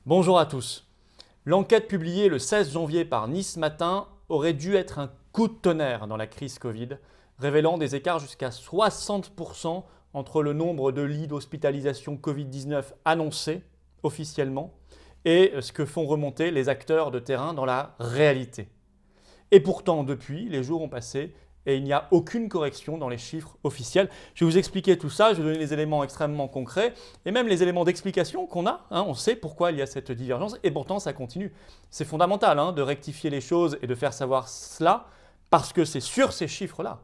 Bonjour à tous. L'enquête publiée le 16 janvier par Nice Matin aurait dû être un coup de tonnerre dans la crise Covid, révélant des écarts jusqu'à 60% entre le nombre de lits d'hospitalisation Covid-19 annoncés officiellement et ce que font remonter les acteurs de terrain dans la réalité. Et pourtant, depuis, les jours ont passé et il n'y a aucune correction dans les chiffres officiels. Je vais vous expliquer tout ça, je vais vous donner les éléments extrêmement concrets et même les éléments d'explication qu'on a. On sait pourquoi il y a cette divergence et pourtant ça continue. C'est fondamental de rectifier les choses et de faire savoir cela parce que c'est sur ces chiffres-là,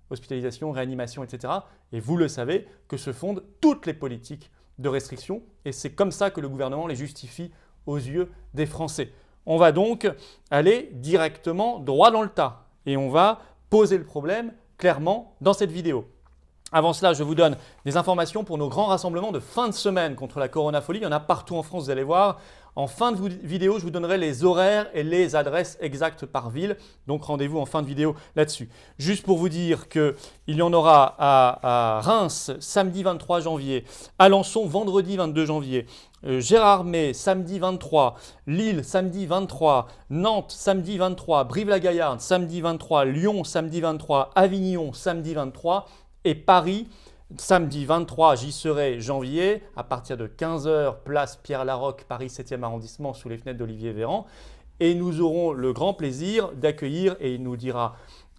hospitalisation, réanimation, etc., et vous le savez, que se fondent toutes les politiques de restriction et c'est comme ça que le gouvernement les justifie aux yeux des Français. On va donc aller directement droit dans le tas et on va poser le problème clairement dans cette vidéo. Avant cela, je vous donne des informations pour nos grands rassemblements de fin de semaine contre la coronafolie. Il y en a partout en France, vous allez voir. En fin de vidéo, je vous donnerai les horaires et les adresses exactes par ville. Donc rendez-vous en fin de vidéo là-dessus. Juste pour vous dire qu'il y en aura à Reims samedi 23 janvier, Alençon vendredi 22 janvier, Gérardmer samedi 23, Lille samedi 23, Nantes samedi 23, Brive-la-Gaillarde samedi 23, Lyon samedi 23, Avignon samedi 23 et Paris samedi 23, j'y serai janvier à partir de 15h, place Pierre-Laroque, Paris 7e arrondissement sous les fenêtres d'Olivier Véran et nous aurons le grand plaisir d'accueillir et il nous dira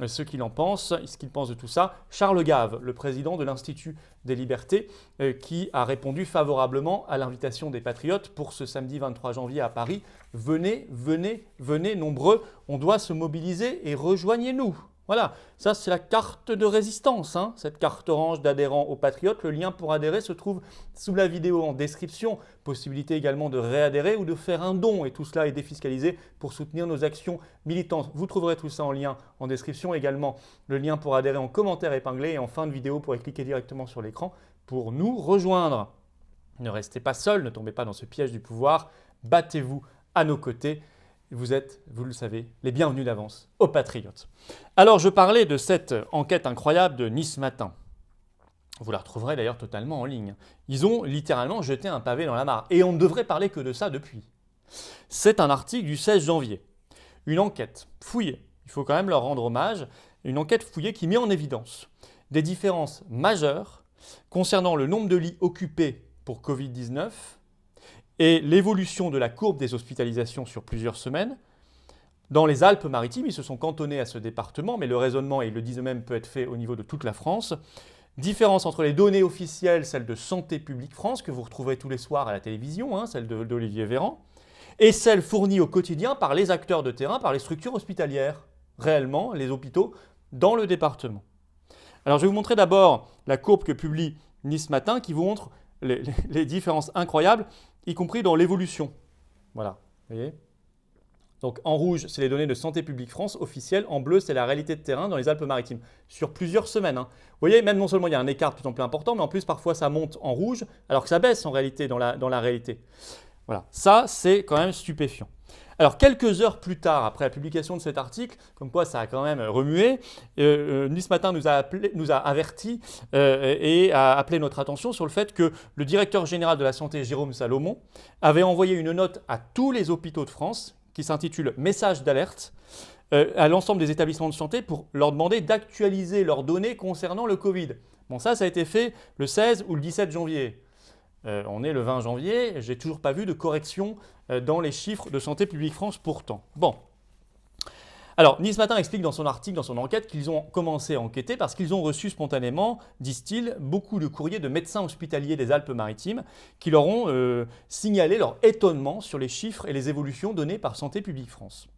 ce qu'il en pense, ce qu'il pense de tout ça, Charles Gave, le président de l'Institut des Libertés, qui a répondu favorablement à l'invitation des Patriotes pour ce samedi 23 janvier à Paris. Venez, venez, venez nombreux, on doit se mobiliser et rejoignez-nous. Voilà, ça c'est la carte de résistance, cette carte orange d'adhérents aux Patriotes. Le lien pour adhérer se trouve sous la vidéo en description. Possibilité également de réadhérer ou de faire un don et tout cela est défiscalisé pour soutenir nos actions militantes. Vous trouverez tout ça en lien en description. Également le lien pour adhérer en commentaire épinglé et en fin de vidéo vous pourrez cliquer directement sur l'écran pour nous rejoindre. Ne restez pas seuls, ne tombez pas dans ce piège du pouvoir, battez-vous à nos côtés. Vous êtes, vous le savez, les bienvenus d'avance aux Patriotes. Alors, je parlais de cette enquête incroyable de Nice Matin. Vous la retrouverez d'ailleurs totalement en ligne. Ils ont littéralement jeté un pavé dans la mare. Et on ne devrait parler que de ça depuis. C'est un article du 16 janvier. Une enquête fouillée, il faut quand même leur rendre hommage, une enquête fouillée qui met en évidence des différences majeures concernant le nombre de lits occupés pour Covid-19 et l'évolution de la courbe des hospitalisations sur plusieurs semaines. Dans les Alpes-Maritimes, ils se sont cantonnés à ce département, mais le raisonnement, et ils le disent eux-mêmes, peut être fait au niveau de toute la France. Différence entre les données officielles, celles de Santé publique France, que vous retrouverez tous les soirs à la télévision, celle d'Olivier Véran, et celles fournies au quotidien par les acteurs de terrain, par les structures hospitalières, réellement, les hôpitaux, dans le département. Alors je vais vous montrer d'abord la courbe que publie Nice Matin, qui vous montre les différences incroyables, y compris dans l'évolution. Voilà, vous voyez ? Donc en rouge, c'est les données de Santé publique France officielles. En bleu, c'est la réalité de terrain dans les Alpes-Maritimes. Sur plusieurs semaines. Vous voyez, même non seulement il y a un écart de plus en plus important, mais en plus parfois ça monte en rouge, alors que ça baisse en réalité dans la réalité. Voilà, ça c'est quand même stupéfiant. Alors quelques heures plus tard, après la publication de cet article, comme quoi ça a quand même remué, Nice Matin nous a avertis et a appelé notre attention sur le fait que le directeur général de la santé, Jérôme Salomon, avait envoyé une note à tous les hôpitaux de France qui s'intitule « Message d'alerte » à l'ensemble des établissements de santé pour leur demander d'actualiser leurs données concernant le Covid. Bon, ça a été fait le 16 ou le 17 janvier. On est le 20 janvier, je n'ai toujours pas vu de correction dans les chiffres de Santé publique France pourtant. Bon. Alors, Nice Matin explique dans son article, dans son enquête, qu'ils ont commencé à enquêter parce qu'ils ont reçu spontanément, disent-ils, beaucoup de courriers de médecins hospitaliers des Alpes-Maritimes qui leur ont signalé leur étonnement sur les chiffres et les évolutions données par Santé publique France.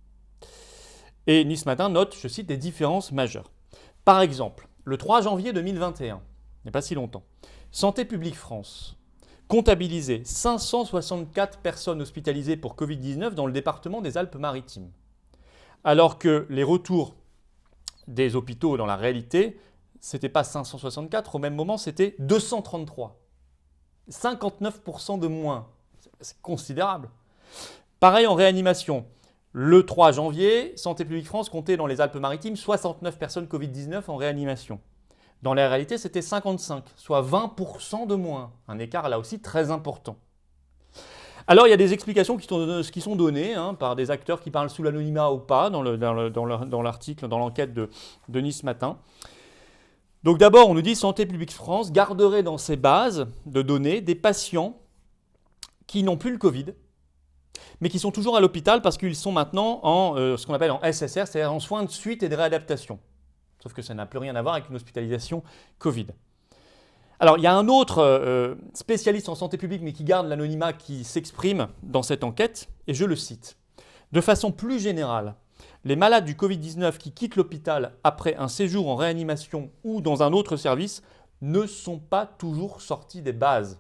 Et Nice Matin note, je cite, des différences majeures. Par exemple, le 3 janvier 2021, il n'y a pas si longtemps, Santé publique France comptabilisait 564 personnes hospitalisées pour Covid-19 dans le département des Alpes-Maritimes. Alors que les retours des hôpitaux dans la réalité, ce n'était pas 564, au même moment c'était 233. 59% de moins, c'est considérable. Pareil en réanimation. Le 3 janvier, Santé publique France comptait dans les Alpes-Maritimes 69 personnes Covid-19 en réanimation. Dans la réalité, c'était 55, soit 20% de moins. Un écart là aussi très important. Alors, il y a des explications qui sont données par des acteurs qui parlent sous l'anonymat ou pas dans l'article, dans l'enquête de Nice Matin. Donc d'abord, on nous dit Santé publique France garderait dans ses bases de données des patients qui n'ont plus le Covid, mais qui sont toujours à l'hôpital parce qu'ils sont maintenant en ce qu'on appelle en SSR, c'est-à-dire en soins de suite et de réadaptation. Sauf que ça n'a plus rien à voir avec une hospitalisation Covid. Alors, il y a un autre spécialiste en santé publique, mais qui garde l'anonymat, qui s'exprime dans cette enquête, et je le cite. De façon plus générale, les malades du Covid-19 qui quittent l'hôpital après un séjour en réanimation ou dans un autre service ne sont pas toujours sortis des bases.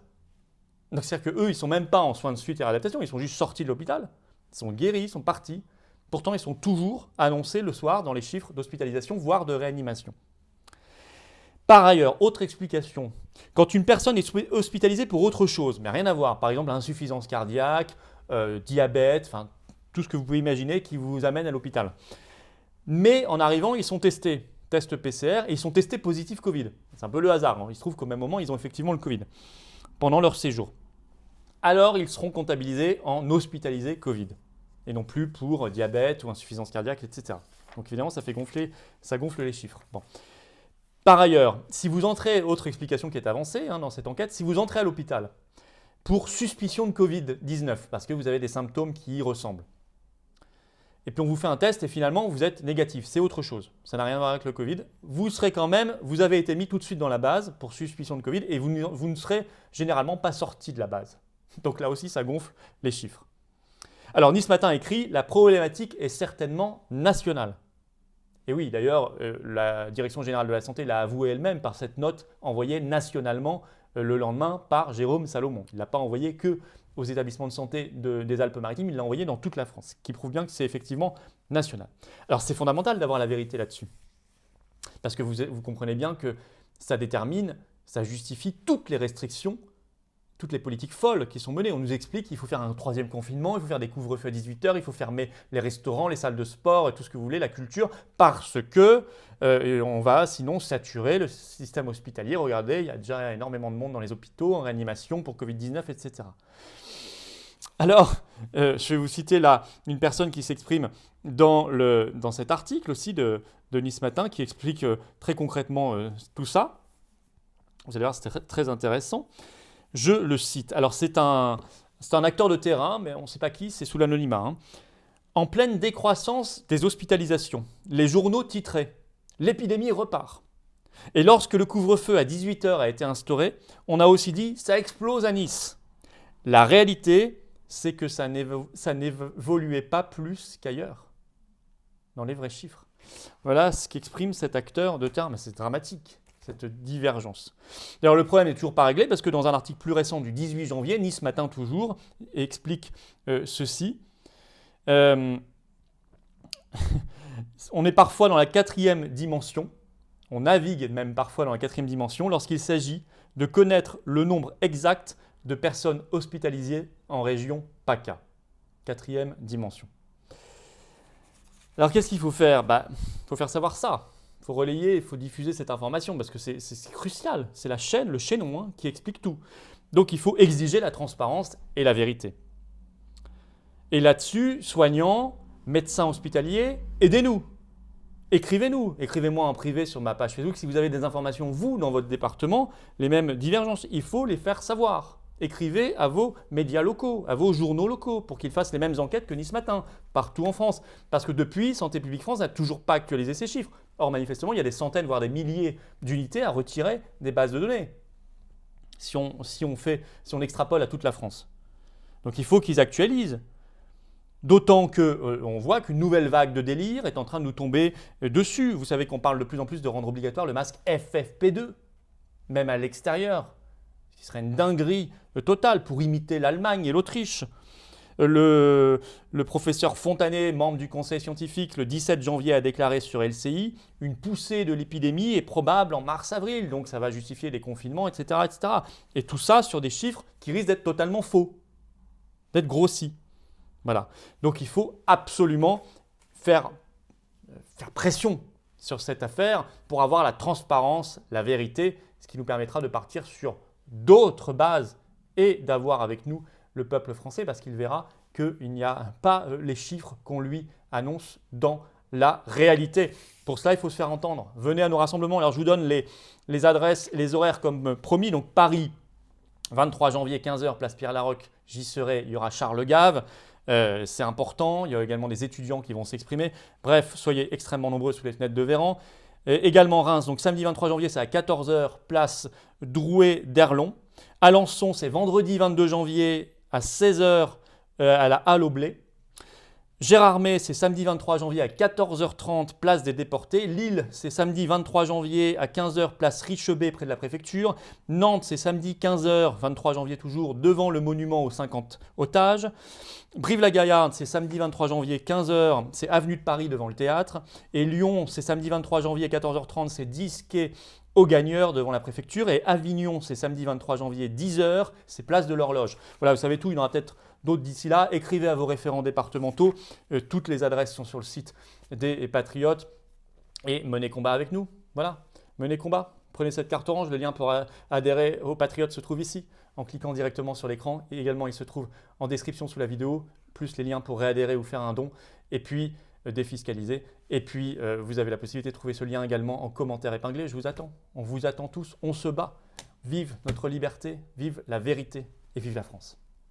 Donc, c'est-à-dire qu'eux, ils ne sont même pas en soins de suite et réadaptation, ils sont juste sortis de l'hôpital, ils sont guéris, ils sont partis. Pourtant, ils sont toujours annoncés le soir dans les chiffres d'hospitalisation, voire de réanimation. Par ailleurs, autre explication, quand une personne est hospitalisée pour autre chose, mais rien à voir, par exemple insuffisance cardiaque, diabète, enfin tout ce que vous pouvez imaginer qui vous amène à l'hôpital. Mais en arrivant, ils sont testés, test PCR, et ils sont testés positifs Covid. C'est un peu le hasard, il se trouve qu'au même moment, ils ont effectivement le Covid pendant leur séjour. Alors, ils seront comptabilisés en hospitalisés Covid, et non plus pour diabète ou insuffisance cardiaque, etc. Donc évidemment, ça gonfle les chiffres. Bon. Par ailleurs, si vous entrez, autre explication qui est avancée dans cette enquête, si vous entrez à l'hôpital pour suspicion de Covid-19, parce que vous avez des symptômes qui y ressemblent, et puis on vous fait un test et finalement vous êtes négatif, c'est autre chose, ça n'a rien à voir avec le Covid, vous avez été mis tout de suite dans la base pour suspicion de Covid et vous ne serez généralement pas sorti de la base. Donc là aussi, ça gonfle les chiffres. Alors Nice Matin écrit « La problématique est certainement nationale ». Et oui, d'ailleurs, la Direction générale de la santé l'a avoué elle-même par cette note envoyée nationalement le lendemain par Jérôme Salomon. Il ne l'a pas envoyé qu'aux établissements de santé des Alpes-Maritimes, il l'a envoyé dans toute la France, ce qui prouve bien que c'est effectivement national. Alors c'est fondamental d'avoir la vérité là-dessus, parce que vous comprenez bien que ça détermine, ça justifie toutes les restrictions, toutes les politiques folles qui sont menées. On nous explique qu'il faut faire un troisième confinement, il faut faire des couvre-feux à 18h, il faut fermer les restaurants, les salles de sport et tout ce que vous voulez, la culture, parce que on va sinon saturer le système hospitalier. Regardez, il y a déjà énormément de monde dans les hôpitaux, en réanimation pour Covid-19, etc. Alors, je vais vous citer là une personne qui s'exprime dans cet article aussi de Nice Matin, qui explique très concrètement tout ça. Vous allez voir, c'est très, très intéressant. Je le cite. Alors, c'est un acteur de terrain, mais on ne sait pas qui, c'est sous l'anonymat. En pleine décroissance des hospitalisations, les journaux titraient « L'épidémie repart ». Et lorsque le couvre-feu à 18h a été instauré, on a aussi dit « Ça explose à Nice ». La réalité, c'est que ça n'évoluait pas plus qu'ailleurs, dans les vrais chiffres. Voilà ce qu'exprime cet acteur de terrain, mais c'est dramatique. Cette divergence. D'ailleurs, le problème n'est toujours pas réglé parce que dans un article plus récent du 18 janvier, Nice Matin toujours, explique ceci. On est parfois dans la 4e dimension, on navigue même parfois dans la 4e dimension lorsqu'il s'agit de connaître le nombre exact de personnes hospitalisées en région PACA. 4e dimension. Alors qu'est-ce qu'il faut faire ? Il faut faire savoir ça. Il faut relayer, il faut diffuser cette information parce que c'est crucial. C'est la chaîne, le chaînon qui explique tout. Donc il faut exiger la transparence et la vérité. Et là-dessus, soignants, médecins hospitaliers, aidez-nous. Écrivez-nous. Écrivez-moi en privé sur ma page Facebook si vous avez des informations, vous, dans votre département, les mêmes divergences. Il faut les faire savoir. Écrivez à vos médias locaux, à vos journaux locaux pour qu'ils fassent les mêmes enquêtes que Nice Matin, partout en France. Parce que depuis, Santé publique France n'a toujours pas actualisé ces chiffres. Or, manifestement, il y a des centaines, voire des milliers d'unités à retirer des bases de données, si on extrapole à toute la France. Donc, il faut qu'ils actualisent. D'autant qu'on voit qu'une nouvelle vague de délire est en train de nous tomber dessus. Vous savez qu'on parle de plus en plus de rendre obligatoire le masque FFP2, même à l'extérieur. Ce qui serait une dinguerie totale pour imiter l'Allemagne et l'Autriche. Le professeur Fontanet, membre du conseil scientifique, le 17 janvier a déclaré sur LCI « Une poussée de l'épidémie est probable en mars-avril, donc ça va justifier des confinements, etc., etc. » Et tout ça sur des chiffres qui risquent d'être totalement faux, d'être grossis. Voilà. Donc il faut absolument faire pression sur cette affaire pour avoir la transparence, la vérité, ce qui nous permettra de partir sur d'autres bases et d'avoir avec nous le peuple français parce qu'il verra qu'il n'y a pas les chiffres qu'on lui annonce dans la réalité. Pour cela, il faut se faire entendre. Venez à nos rassemblements. Alors, je vous donne les adresses, les horaires comme promis. Donc, Paris, 23 janvier, 15h, place Pierre-Laroque. J'y serai. Il y aura Charles Gave. C'est important. Il y a également des étudiants qui vont s'exprimer. Bref, soyez extrêmement nombreux sous les fenêtres de Véran. Également Reims, donc samedi 23 janvier, c'est à 14h, place Drouet-d'Erlon. Alençon, c'est vendredi 22 janvier à 16h à la Halle au Blé. Gérardmer, c'est samedi 23 janvier à 14h30, place des Déportés. Lille, c'est samedi 23 janvier à 15h, place Richebé, près de la préfecture. Nantes, c'est samedi 15h, 23 janvier toujours, devant le monument aux 50 otages. Brive-la-Gaillarde, c'est samedi 23 janvier, 15h, c'est avenue de Paris devant le théâtre. Et Lyon, c'est samedi 23 janvier, 14h30, c'est 10 quai aux Gagneurs devant la préfecture. Et Avignon, c'est samedi 23 janvier, 10h, c'est place de l'Horloge. Voilà, vous savez tout, il y en aura peut-être d'autres d'ici là. Écrivez à vos référents départementaux. Toutes les adresses sont sur le site des Patriotes. Et menez combat avec nous. Voilà, menez combat. Prenez cette carte orange. Le lien pour adhérer aux Patriotes se trouve ici, en cliquant directement sur l'écran. Et également, il se trouve en description sous la vidéo, plus les liens pour réadhérer ou faire un don. Et puis, défiscaliser. Et puis, vous avez la possibilité de trouver ce lien également en commentaire épinglé. Je vous attends. On vous attend tous. On se bat. Vive notre liberté, vive la vérité et vive la France.